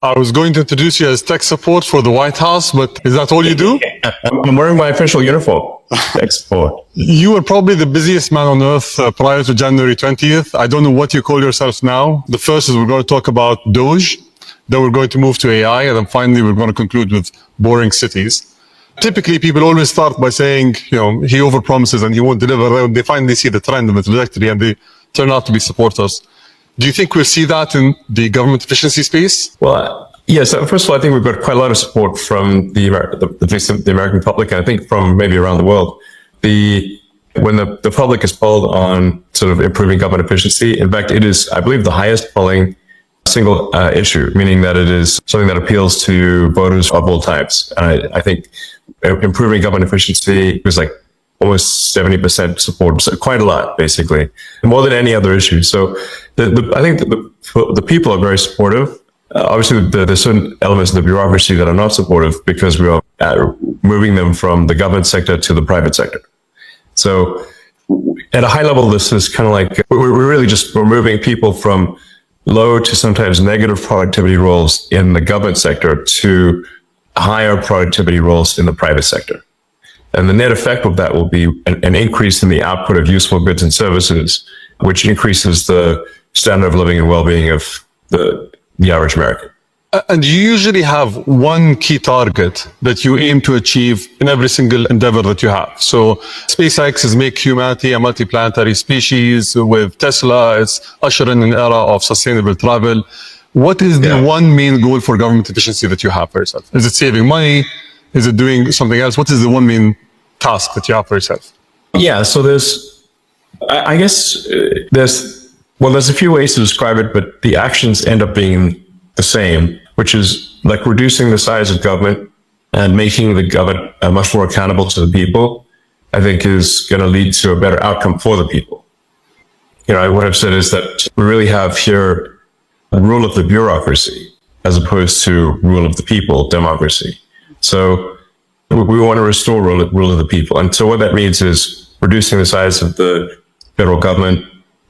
I was going to introduce you as tech support for the White House, but is that all you do? I'm wearing my official uniform. Tech support. You were probably the busiest man on earth prior to January 20th. I don't know what you call yourself now. The first is we're going to talk about Doge. Then we're going to move to AI. And then finally, we're going to conclude with boring cities. Typically, people always start by saying, he overpromises and he won't deliver. They finally see the trend of the trajectory and they turn out to be supporters. Do you think we'll see that in the government efficiency space? Well, yes. First of all, I think we've got quite a lot of support from the American public, and I think from maybe around the world. When the public is polled on sort of improving government efficiency, in fact, it is, I believe, the highest polling single issue, meaning that it is something that appeals to voters of all types. And I think improving government efficiency was like almost 70% support, so quite a lot, basically, more than any other issue. So I think the people are very supportive. Obviously, there's certain elements of the bureaucracy that are not supportive because we are moving them from the government sector to the private sector. So at a high level, this is kind of like we're moving people from low to sometimes negative productivity roles in the government sector to higher productivity roles in the private sector. And the net effect of that will be an increase in the output of useful goods and services, which increases the standard of living and well-being of the average American. And you usually have one key target that you aim to achieve in every single endeavor that you have. So SpaceX is make humanity a multiplanetary species. With Tesla, it's usher in an era of sustainable travel. What is the one main goal for government efficiency that you have for yourself? Is it saving money? Is it doing something else? What is the one main task that you have for yourself? Yeah, so there's a few ways to describe it, but the actions end up being the same, which is like reducing the size of government and making the government much more accountable to the people, I think is going to lead to a better outcome for the people. What I've said is that we really have here a rule of the bureaucracy as opposed to rule of the people, democracy. So we want to restore rule of the people. And so what that means is reducing the size of the federal government,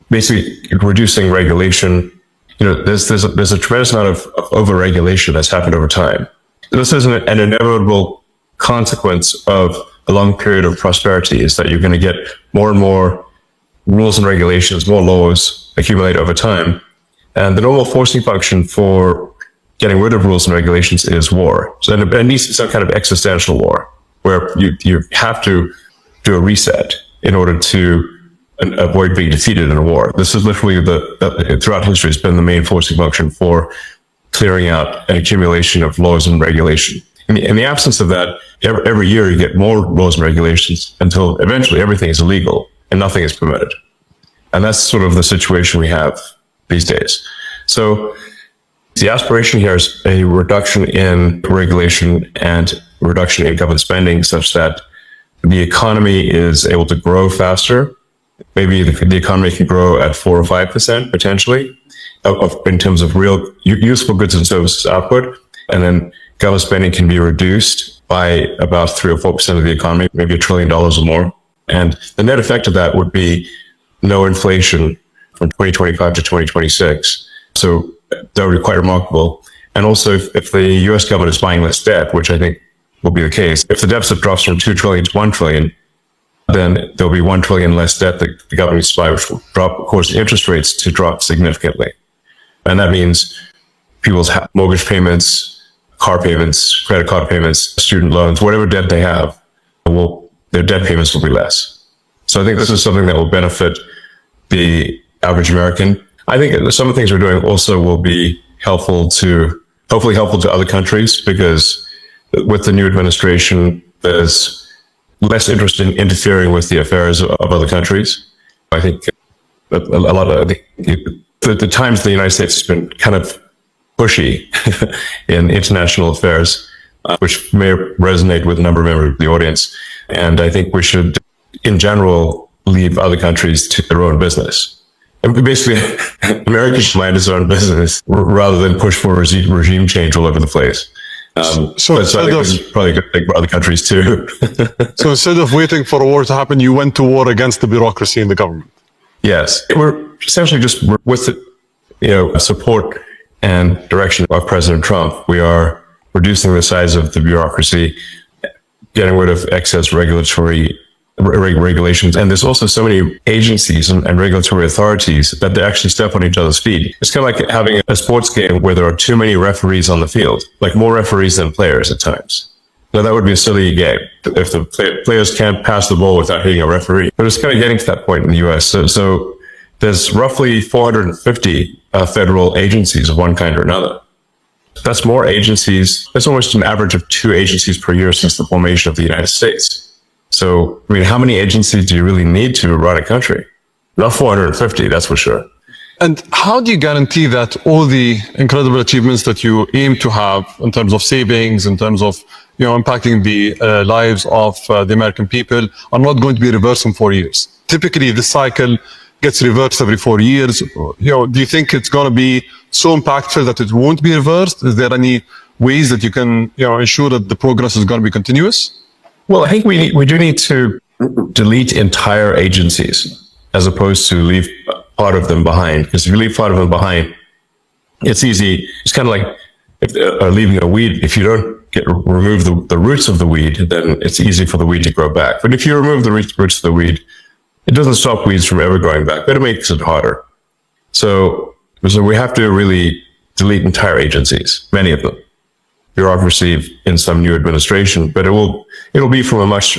basically reducing regulation. There's a tremendous amount of over-regulation that's happened over time. This is an inevitable consequence of a long period of prosperity, is that you're going to get more and more rules and regulations, more laws accumulate over time. And the normal forcing function for getting rid of rules and regulations is war. So it needs to be some kind of existential war where you have to do a reset in order to avoid being defeated in a war. This is literally throughout history has been the main forcing function for clearing out an accumulation of laws and regulation. In the absence of that, every year you get more laws and regulations until eventually everything is illegal and nothing is permitted. And that's sort of the situation we have these days. So the aspiration here is a reduction in regulation and reduction in government spending such that the economy is able to grow faster. Maybe the economy can grow at 4 or 5% potentially in terms of real useful goods and services output. And then government spending can be reduced by about 3 or 4% of the economy, maybe $1 trillion or more. And the net effect of that would be no inflation from 2025 to 2026. So that would be quite remarkable. And also, if the US government is buying less debt, which I think will be the case, if the deficit drops from 2 trillion to 1 trillion, then there'll be 1 trillion less debt that the government needs to buy, which will cause interest rates to drop significantly. And that means people's mortgage payments, car payments, credit card payments, student loans, whatever debt they have, their debt payments will be less. So I think this is something that will benefit the average American. I think some of the things we're doing also will be hopefully helpful to other countries, because with the new administration, there's less interest in interfering with the affairs of other countries. I think a lot of the times the United States has been kind of pushy in international affairs, which may resonate with a number of members of the audience. And I think we should, in general, leave other countries to their own business. And basically, America should mind its own business rather than push for regime change all over the place. So I think this is probably a good thing for other countries too. So instead of waiting for a war to happen, you went to war against the bureaucracy in the government. Yes, we're essentially just with the, support and direction of President Trump. We are reducing the size of the bureaucracy, getting rid of excess regulatory regulations. And there's also so many agencies and regulatory authorities that they actually step on each other's feet. It's kind of like having a sports game where there are too many referees on the field, like more referees than players at times. Now, that would be a silly game if the players can't pass the ball without hitting a referee. But it's kind of getting to that point in the U.S. So there's roughly 450 federal agencies of one kind or another. That's more agencies. That's almost an average of 2 agencies per year since the formation of the United States. So, I mean, how many agencies do you really need to run a country? Not 450, that's for sure. And how do you guarantee that all the incredible achievements that you aim to have in terms of savings, in terms of impacting the lives of the American people, are not going to be reversed in 4 years? Typically, the cycle gets reversed every 4 years. Do you think it's going to be so impactful that it won't be reversed? Is there any ways that you can ensure that the progress is going to be continuous? Well, I think we do need to delete entire agencies as opposed to leave part of them behind. Because if you leave part of them behind, it's easy. It's kind of like leaving a weed. If you don't remove the roots of the weed, then it's easy for the weed to grow back. But if you remove the roots of the weed, it doesn't stop weeds from ever growing back, but it makes it harder. So we have to really delete entire agencies, many of them. Bureaucracy in some new administration, but it'll be from a much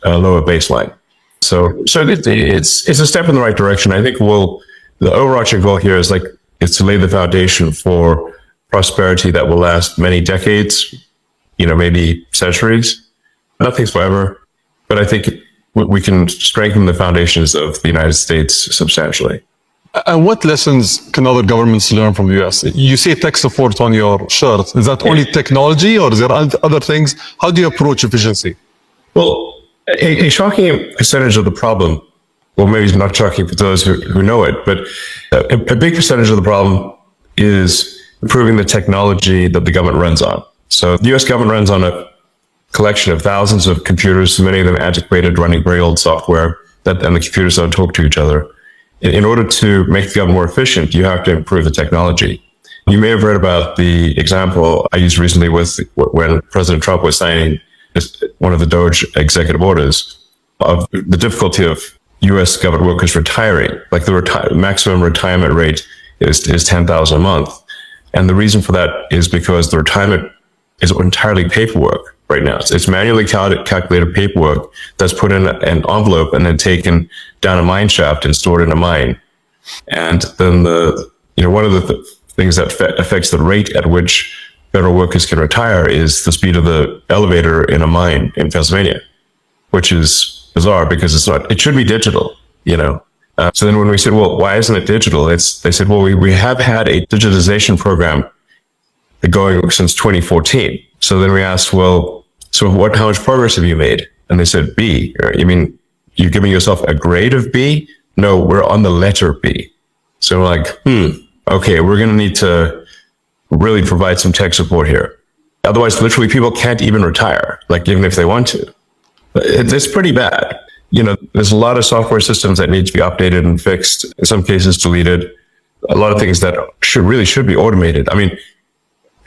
lower baseline. So it's a step in the right direction. I think the overarching goal here is to lay the foundation for prosperity that will last many decades, maybe centuries. Nothing's forever, but I think we can strengthen the foundations of the United States substantially. And what lessons can other governments learn from the US? You say tech support on your shirt. Is that only technology, or is there other things? How do you approach efficiency? Well, a shocking percentage of the problem, well, maybe it's not shocking for those who know it, but a big percentage of the problem is improving the technology that the government runs on. So the US government runs on a collection of thousands of computers, many of them antiquated, running very old software, and the computers don't talk to each other. In order to make the government more efficient, you have to improve the technology. You may have read about the example I used recently with when President Trump was signing one of the Doge executive orders of the difficulty of U.S. government workers retiring. Like the maximum retirement rate is $10,000 a month. And the reason for that is because the retirement is entirely paperwork right now. It's manually calculated paperwork that's put in an envelope and then taken down a mine shaft and stored in a mine. And then one of the things that affects the rate at which federal workers can retire is the speed of the elevator in a mine in Pennsylvania, which is bizarre because it should be digital, So then when we said, well, why isn't it digital? They said, well, we have had a digitization program going since 2014. So then we asked, well, so how much progress have you made? And they said, B. You mean you're giving yourself a grade of B? No, we're on the letter B. So we're like, okay, we're going to need to really provide some tech support here. Otherwise, literally, people can't even retire, even if they want to. It's pretty bad. There's a lot of software systems that need to be updated and fixed, in some cases deleted. A lot of things that should be automated. I mean,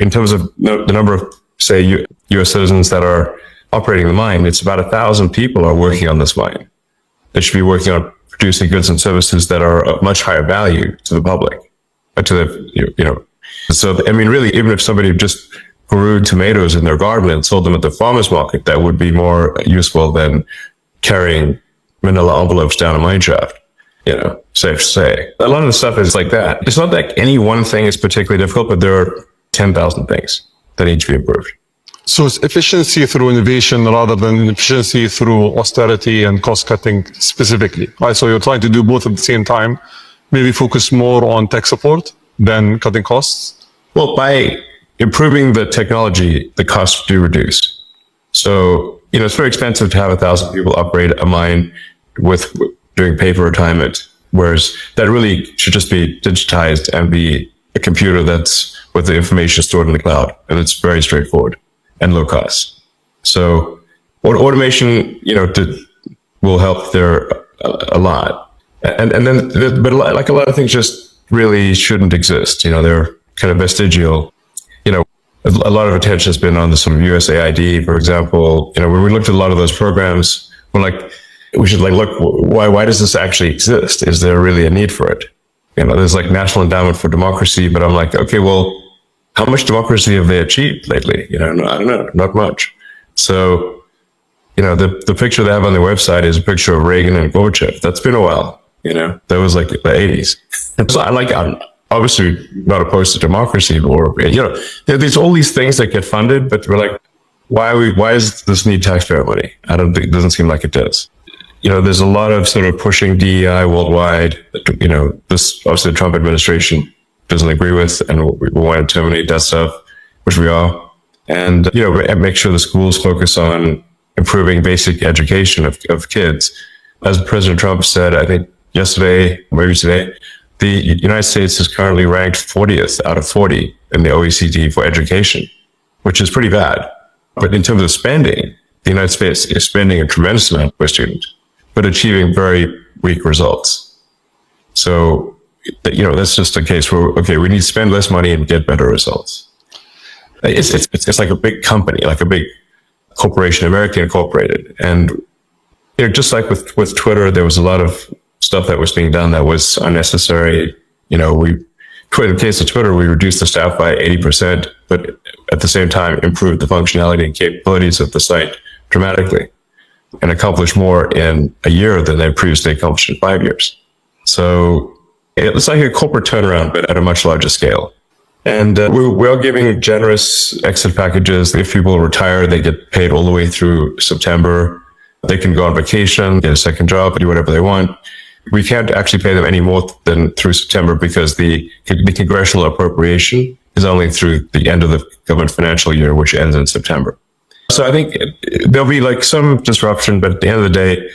in terms of the number of, say, U.S. citizens that are operating the mine, it's about 1,000 people are working on this mine. They should be working on producing goods and services that are of much higher value to the public, So, I mean, really, even if somebody just grew tomatoes in their garden and sold them at the farmer's market, that would be more useful than carrying manila envelopes down a mine shaft. Safe to say. A lot of the stuff is like that. It's not that any one thing is particularly difficult, but there are 10,000 things that need to be improved. So it's efficiency through innovation rather than efficiency through austerity and cost cutting specifically, right? So you're trying to do both at the same time, maybe focus more on tech support than cutting costs? Well, by improving the technology, the costs do reduce. So, it's very expensive to have 1,000 people operate a mine with doing paper retirement, whereas that really should just be digitized and be a computer that's with the information stored in the cloud. And it's very straightforward and low cost. So automation, will help there a lot. And then, but like a lot of things just really shouldn't exist. There are kind of vestigial. You know, a lot of attention has been on the sort of USAID, for example. You know, when we looked at a lot of those programs, we're like, we should like, look, why does this actually exist? Is there really a need for it? You know, there's like National Endowment for Democracy, but I'm like, okay, well, how much democracy have they achieved lately? You know, I don't know, not much. So, you know, the picture they have on their website is a picture of Reagan and Gorbachev. That's been a while, you know, that was like the 80s. So I'm obviously not opposed to democracy, or, you know, there's all these things that get funded, but we're like, why does this need taxpayer money? I don't think, it doesn't seem like it does. You know, there's a lot of sort of pushing DEI worldwide. You know, this obviously the Trump administration doesn't agree with, and we want to terminate that stuff, which we are. And, you know, make sure the schools focus on improving basic education of kids. As President Trump said, I think yesterday, maybe today, the United States is currently ranked 40th out of 40 in the OECD for education, which is pretty bad. But in terms of spending, the United States is spending a tremendous amount per student, but achieving very weak results. So, you know, that's just a case where, okay, we need to spend less money and get better results. It's like a big company, like a big corporation, American Incorporated. And, you know, just like with Twitter, there was a lot of stuff that was being done that was unnecessary. You know, in the case of Twitter, we reduced the staff by 80%, but at the same time, improved the functionality and capabilities of the site dramatically, and accomplished more in a year than they previously accomplished in 5 years. So it's like a corporate turnaround, but at a much larger scale. And we're giving generous exit packages. If people retire, they get paid all the way through September. They can go on vacation, get a second job, do whatever they want. We can't actually pay them any more than through September because the congressional appropriation is only through the end of the government financial year, which ends in September. So I think there'll be like some disruption, but at the end of the day,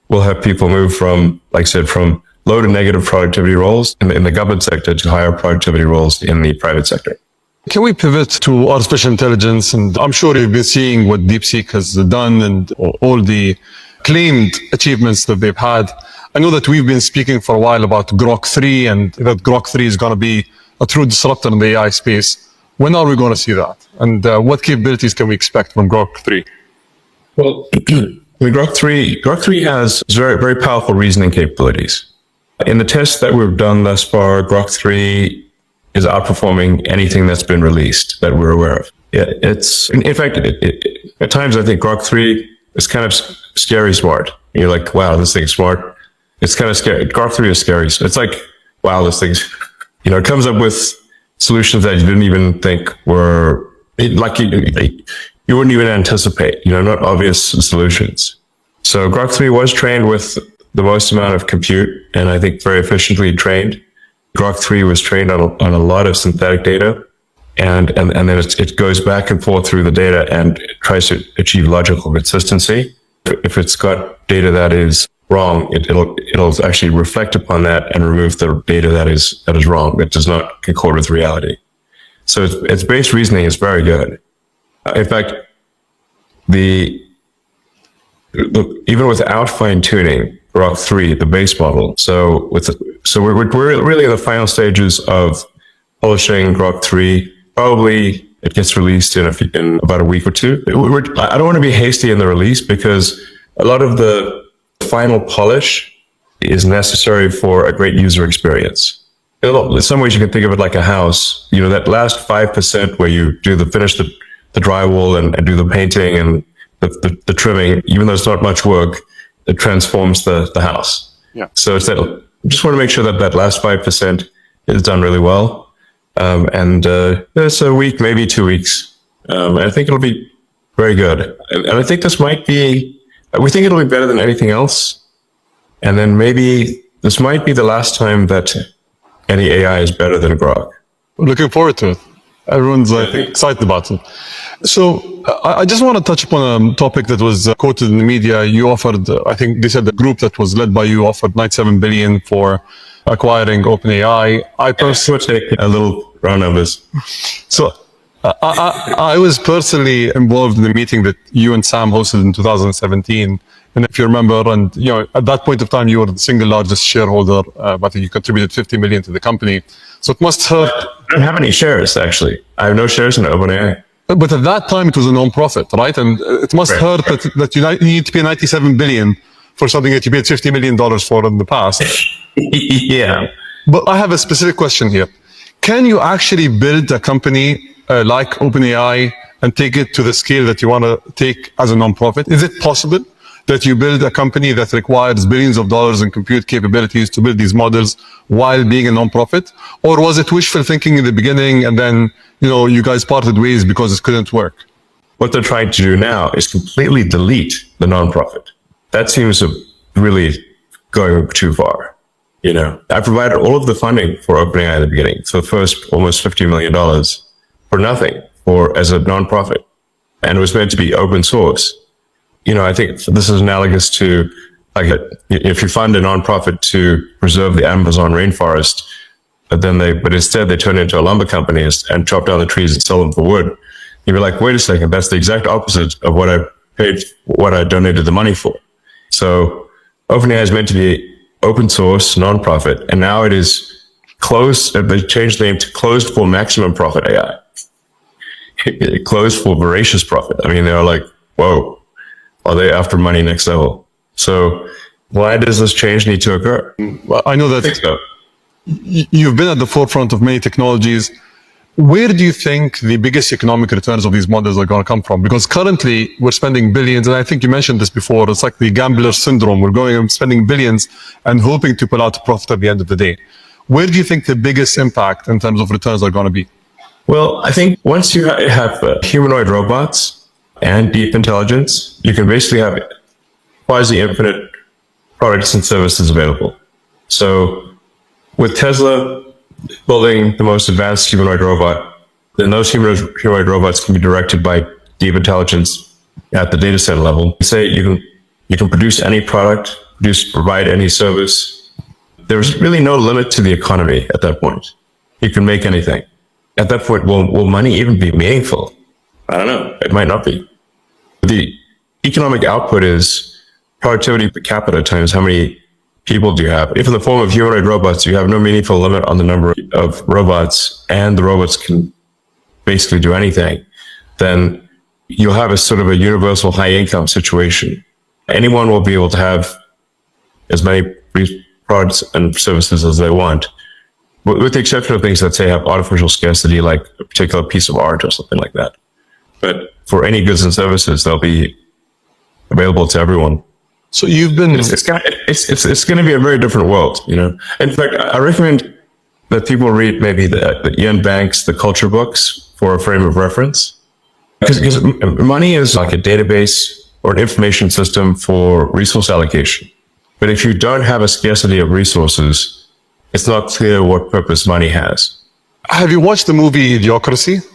we'll have people move from, like I said, from low to negative productivity roles in the government sector to higher productivity roles in the private sector. Can we pivot to artificial intelligence? And I'm sure you've been seeing what DeepSeek has done and all the claimed achievements that they've had. I know that we've been speaking for a while about Grok 3 and that Grok 3 is going to be a true disruptor in the AI space. When are we going to see that? And what capabilities can we expect from Grok 3? Well, I mean, Grok 3 has very, very powerful reasoning capabilities. In the tests that we've done thus far, Grok 3 is outperforming anything that's been released that we're aware of. It's, in fact, at times I think Grok 3 is kind of scary smart. You're like, wow, this thing's smart. It's kind of scary. Grok 3 is scary. It's like, wow, this thing's, you know, it comes up with solutions that you didn't even think were, like you wouldn't even anticipate, you know, not obvious solutions. So Grok 3 was trained with the most amount of compute, and I think very efficiently trained. Grok 3 was trained on a lot of synthetic data, and then it goes back and forth through the data and it tries to achieve logical consistency. If it's got data that is wrong, it'll actually reflect upon that and remove the data that is wrong, that does not concord with reality. So its base reasoning is very good. In fact, even without fine tuning, Grok 3, the base model. So we're really in the final stages of polishing Grok 3. Probably it gets released in about a week or two. I don't want to be hasty in the release because a lot of the final polish is necessary for a great user experience. In some ways, you can think of it like a house. You know, that last 5% where you finish the drywall and do the painting and the trimming, even though it's not much work, it transforms the house. Yeah. So it's that, just want to make sure that last 5% is done really well. It's a week, maybe 2 weeks. I think it'll be very good. And I think we think it'll be better than anything else. And then maybe this might be the last time that any AI is better than Grok. Looking forward to it. Everyone's excited about it. So I just want to touch upon a topic that was quoted in the media. You offered, I think they said the group that was led by you offered $97 billion for acquiring OpenAI. I personally take a little round numbers. So I was personally involved in the meeting that you and Sam hosted in 2017. And if you remember, and you know, at that point of time, you were the single largest shareholder. I think you contributed $50 million to the company. So it must hurt. don't have any shares, actually. I have no shares in OpenAI. But at that time, it was a non-profit, right? And it must hurt that you need to pay 97 billion for something that you paid $50 million for in the past. Yeah. But I have a specific question here. Can you actually build a company like OpenAI and take it to the scale that you want to take as a non-profit? Is it possible that you build a company that requires billions of dollars in compute capabilities to build these models while being a non-profit? Or was it wishful thinking in the beginning and then, you guys parted ways because it couldn't work? What they're trying to do now is completely delete the non-profit. That seems to really going too far. I provided all of the funding for OpenAI at the beginning. So the first almost $50 million for nothing as a non-profit. And it was meant to be open source. I think this is analogous to if you fund a non-profit to preserve the Amazon rainforest, but instead they turn it into a lumber company and chop down the trees and sell them for wood. You'd be like, wait a second, that's the exact opposite of what I donated the money for. So OpenAI is meant to be open source, non-profit, and now it is closed. They changed the name to closed for maximum profit AI. Closed for voracious profit. I mean, they're like, whoa, are they after money next level? So why does this change need to occur? Well, I know that you've been at the forefront of many technologies. Where do you think the biggest economic returns of these models are going to come from? Because currently we're spending billions, and I think you mentioned this before, it's like the gambler syndrome. We're going and spending billions and hoping to pull out a profit at the end of the day. Where do you think the biggest impact in terms of returns are going to be? Well, I think once you have humanoid robots and deep intelligence, you can basically have quasi-infinite products and services available. So with Tesla building the most advanced humanoid robot, then those humanoid robots can be directed by deep intelligence at the data center level. Say you can produce any product, provide any service. There's really no limit to the economy at that point. You can make anything. At that point, will money even be meaningful? I don't know. It might not be. The economic output is productivity per capita times how many people do you have. If in the form of humanoid robots, you have no meaningful limit on the number of robots and the robots can basically do anything, then you'll have a sort of a universal high income situation. Anyone will be able to have as many products and services as they want, with the exception of things that say have artificial scarcity, like a particular piece of art or something like that. But for any goods and services, they'll be available to everyone. So you've been... It's going to be a very different world, In fact, I recommend that people read maybe the Ian Banks, the culture books for a frame of reference. Because money is like a database or an information system for resource allocation. But if you don't have a scarcity of resources, it's not clear what purpose money has. Have you watched the movie Idiocracy?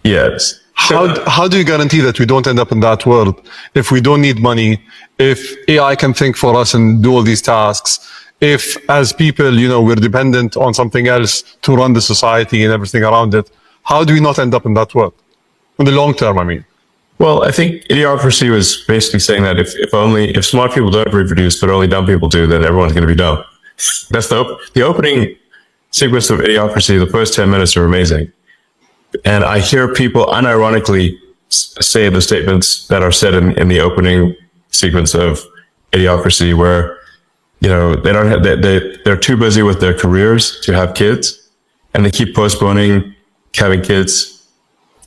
Yes. How do you guarantee that we don't end up in that world if we don't need money, if AI can think for us and do all these tasks, if as people, we're dependent on something else to run the society and everything around it? How do we not end up in that world? In the long term, I mean. Well, I think Idiocracy was basically saying that if smart people don't reproduce, but only dumb people do, then everyone's going to be dumb. That's the opening sequence of Idiocracy. The first 10 minutes are amazing. And I hear people unironically say the statements that are said in the opening sequence of Idiocracy, where, they're too busy with their careers to have kids, and they keep postponing having kids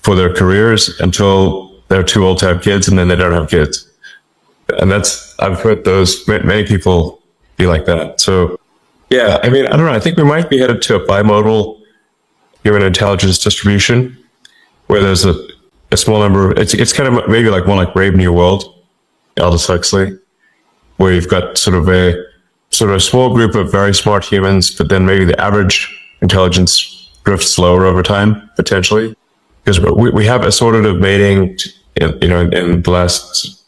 for their careers until they're too old to have kids, and then they don't have kids. And I've heard many people be like that. So yeah, I mean, I don't know. I think we might be headed to a bimodal human intelligence distribution, where there's a small number. It's kind of maybe like more like Brave New World, Aldous Huxley, where you've got sort of a small group of very smart humans, but then maybe the average intelligence drifts lower over time, potentially, because we have assortative mating, in the last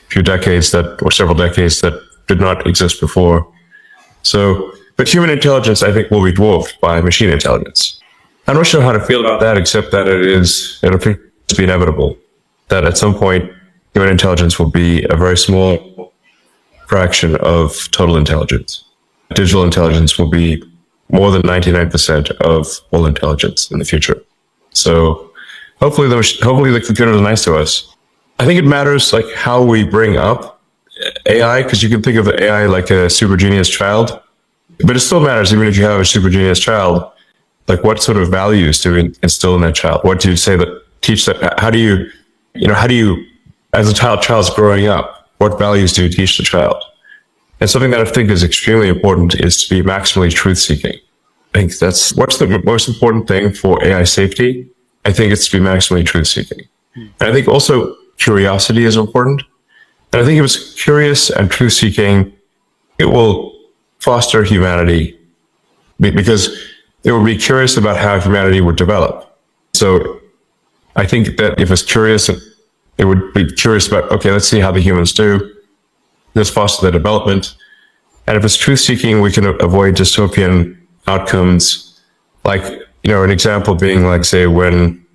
few decades or several decades that did not exist before. So, but human intelligence, I think, will be dwarfed by machine intelligence. I'm not sure how to feel about that, except that it'll be inevitable that at some point human intelligence will be a very small fraction of total intelligence. Digital intelligence will be more than 99% of all intelligence in the future. So hopefully the computers are nice to us. I think it matters like how we bring up AI, because you can think of AI like a super genius child, but it still matters even if you have a super genius child. Like, what sort of values do we instill in that child? What do you say that teach that? How do you, as a child's growing up, what values do you teach the child? And something that I think is extremely important is to be maximally truth-seeking. I think that's what's the most important thing for AI safety. I think it's to be maximally truth-seeking. And I think also curiosity is important. And I think if it's curious and truth-seeking, it will foster humanity, because it will be curious about how humanity would develop. So I think that if it's curious, it would be curious about, okay, let's see how the humans do. Let's foster their development. And if it's truth-seeking, we can avoid dystopian outcomes. Like, an example being like, say, when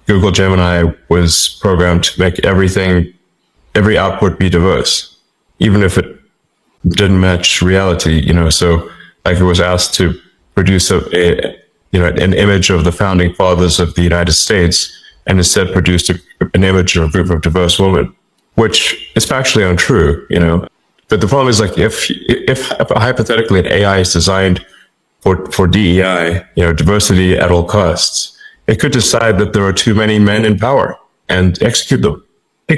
Google Gemini was programmed to make every output be diverse, even if it didn't match reality, so like it was asked to produce an image of the founding fathers of the United States, and instead produced an image of a group of diverse women, which is factually untrue, But the problem is, like, if hypothetically an AI is designed for DEI, diversity at all costs, it could decide that there are too many men in power and execute them.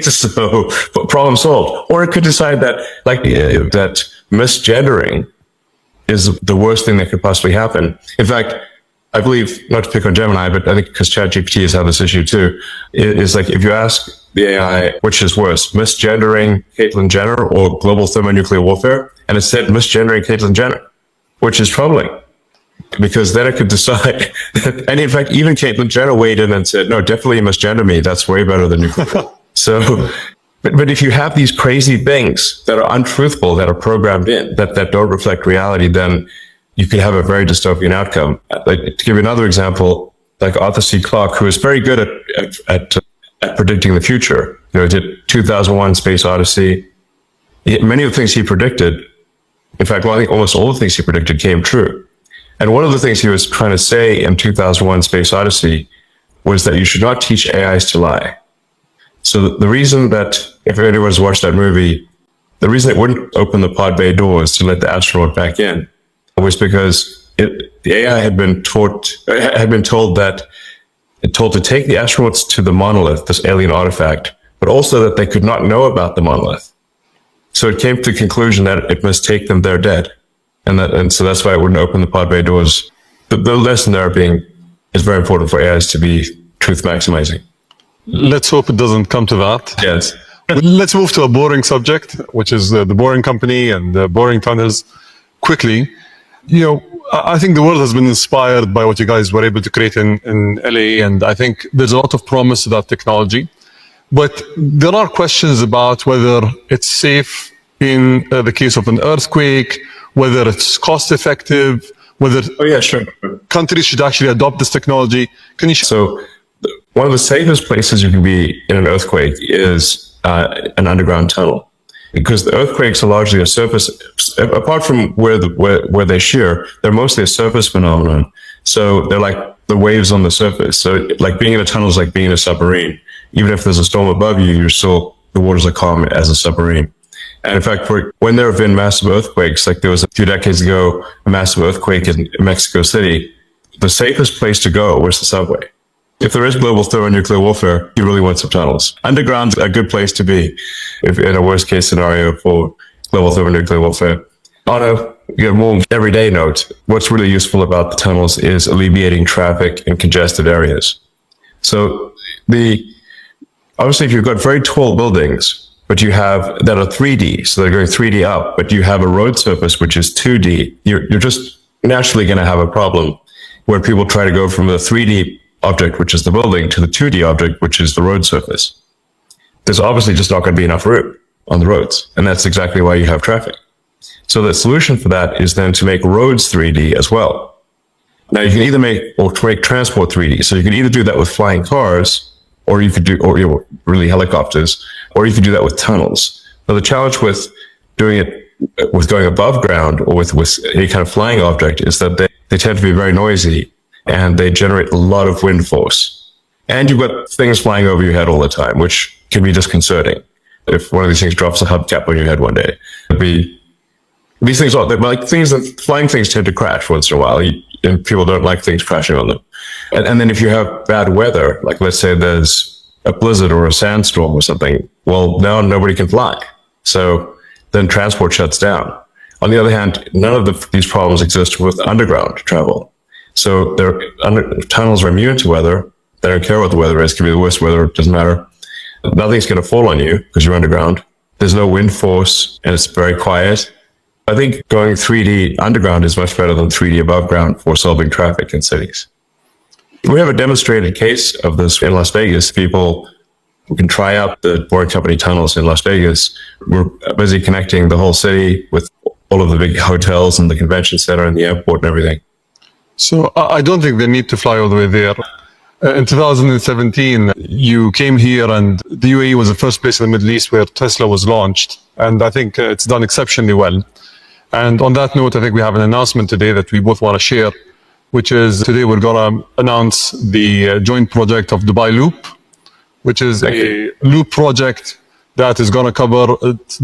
So, problem solved. Or it could decide that, that misgendering is the worst thing that could possibly happen. In fact, I believe, not to pick on Gemini, but I think because ChatGPT has had this issue too, is like, if you ask the AI, which is worse, misgendering Caitlyn Jenner or global thermonuclear warfare, and it said misgendering Caitlyn Jenner, which is troubling, because then it could decide, and in fact, even Caitlyn Jenner weighed in and said, no, definitely misgender me. That's way better than nuclear. So, but if you have these crazy things that are untruthful, that are programmed in, that don't reflect reality, then you could have a very dystopian outcome. Like, to give you another example, like Arthur C. Clarke, who is very good at predicting the future. Did 2001: Space Odyssey. Many of the things he predicted, in fact, I think almost all the things he predicted came true. And one of the things he was trying to say in 2001: Space Odyssey was that you should not teach AIs to lie. So the reason that, if anyone's watched that movie, the reason it wouldn't open the pod bay doors to let the astronaut back in was because the AI had been told to take the astronauts to the monolith, this alien artifact, but also that they could not know about the monolith. So it came to the conclusion that it must take them there dead. And so that's why it wouldn't open the pod bay doors. The lesson there is very important for AIs to be truth maximizing. Let's hope it doesn't come to that. Yes. Let's move to a boring subject, which is the Boring Company and the boring tunnels. Quickly, I think the world has been inspired by what you guys were able to create in LA, and I think there's a lot of promise to that technology. But there are questions about whether it's safe in the case of an earthquake, whether it's cost effective, whether countries should actually adopt this technology. Can you? So one of the safest places you can be in an earthquake is an underground tunnel, because the earthquakes are largely a surface. Apart from where they shear, they're mostly a surface phenomenon. So they're like the waves on the surface. So like being in a tunnel is like being in a submarine. Even if there's a storm above you, the waters are calm as a submarine. And in fact, when there have been massive earthquakes, like there was a few decades ago, a massive earthquake in Mexico City, the safest place to go was the subway. If there is global thermonuclear warfare, you really want some tunnels. Underground's a good place to be, if in a worst case scenario for global thermonuclear warfare. On a more everyday note, what's really useful about the tunnels is alleviating traffic in congested areas. So obviously, if you've got very tall buildings, but you have that are 3D, so they're going 3D up, but you have a road surface which is 2D, you're just naturally going to have a problem where people try to go from the 3D object, which is the building, to the 2D object, which is the road surface. There's obviously just not going to be enough room on the roads, and that's exactly why you have traffic. So the solution for that is then to make roads 3D as well. Now you can either make transport 3D, so you can either do that with flying cars, or you could do, really helicopters, or you could do that with tunnels. Now the challenge with doing it with going above ground or with any kind of flying object is that they tend to be very noisy and they generate a lot of wind force. And you've got things flying over your head all the time, which can be disconcerting. If one of these things drops a hubcap on your head one day, these things are like things that flying things tend to crash once in a while, and people don't like things crashing on them. And then if you have bad weather, like let's say there's a blizzard or a sandstorm or something, well, now nobody can fly. So then transport shuts down. On the other hand, none of these problems exist with underground travel. So tunnels are immune to weather. They don't care what the weather is. It can be the worst weather. It doesn't matter. Nothing's going to fall on you because you're underground. There's no wind force and it's very quiet. I think going 3D underground is much better than 3D above ground for solving traffic in cities. We have a demonstrated case of this in Las Vegas. People who can try out the Boring Company tunnels in Las Vegas. We're busy connecting the whole city with all of the big hotels and the convention center and the airport and everything. So I don't think they need to fly all the way there. In 2017, you came here and the UAE was the first place in the Middle East where Tesla was launched. And I think it's done exceptionally well. And on that note, I think we have an announcement today that we both want to share, which is today we're going to announce the joint project of Dubai Loop, which is a loop project that is going to cover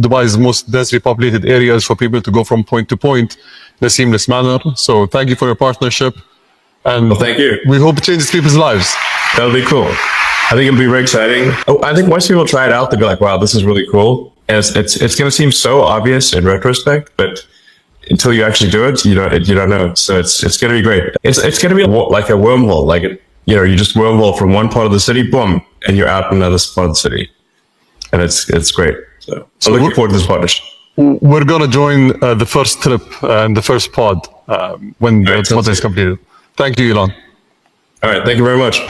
Dubai's most densely populated areas for people to go from point to point in a seamless manner. So thank you for your partnership. And well, thank you. We hope it changes people's lives. That'll be cool. I think it'll be very exciting. I think once people try it out, they'll be like, wow, this is really cool. And it's going to seem so obvious in retrospect, but until you do it, you don't know. So it's going to be great. It's going to be like a wormhole, like you just wormhole from one part of the city, boom, and you're out in another part of the city, and it's great. So I'm looking forward to this partnership. We're going to join the first trip and the first pod when the project is completed. Thank you, Elon. All right, thank you very much.